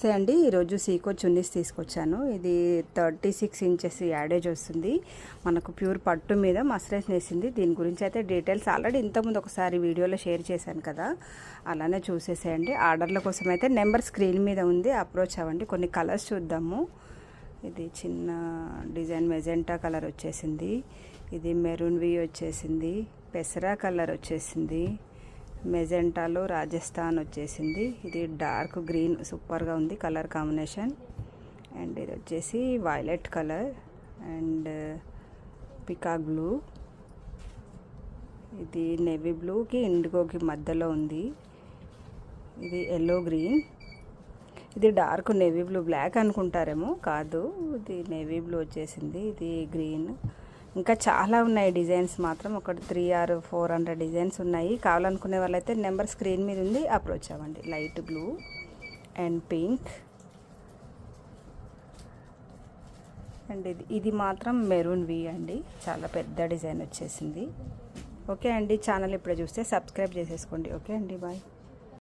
నమస్తే అండి. ఈరోజు సీకో చున్నీస్ తీసుకొచ్చాను. ఇది 36 ఇంచెస్ యాడేజ్ వస్తుంది. మనకు ప్యూర్ పట్టు మీద మస్టరైజ్ నేసింది. దీని గురించి అయితే డీటెయిల్స్ ఆల్రెడీ ఇంతకుముందు ఒకసారి వీడియోలో షేర్ చేశాను కదా, అలానే చూసేసేయండి. ఆర్డర్ల కోసం అయితే నెంబర్ స్క్రీన్ మీద ఉంది, అప్రోచ్ అవ్వండి. కొన్ని కలర్స్ చూద్దాము. ఇది చిన్న డిజైన్ మెజెంటా కలర్ వచ్చేసింది, ఇది మెరూన్ వి వచ్చేసింది, పెసరా కలర్ వచ్చేసింది, మెజెంటాలో రాజస్థాన్ వచ్చేసింది, ఇది డార్క్ గ్రీన్ సూపర్గా ఉంది కలర్ కాంబినేషన్. అండ్ ఇది వచ్చేసి violet colour and peacock blue, ఇది నేవీ బ్లూకి ఇండిగోకి మధ్యలో ఉంది, ఇది ఎల్లో గ్రీన్, ఇది డార్క్ నేవీ బ్లూ, బ్లాక్ అనుకుంటారేమో కాదు, ఇది నేవీ బ్లూ వచ్చేసింది, ఇది గ్రీన్. ఇంకా చాలా ఉన్నాయి డిజైన్స్, మాత్రం ఒక 300 or 400 డిజైన్స్ ఉన్నాయి. కావాలనుకునే వాళ్ళైతే నెంబర్ స్క్రీన్ మీద ఉంది, అప్రోచ్ అవ్వండి. Light blue and pink and ఇది మాత్రం మెరూన్ వి అండి, చాలా పెద్ద డిజైన్ వచ్చేసింది. ఓకే అండి, ఛానల్ ఇప్పుడే చూస్తే సబ్స్క్రైబ్ చేసేసుకోండి. ఓకే అండి, బాయ్.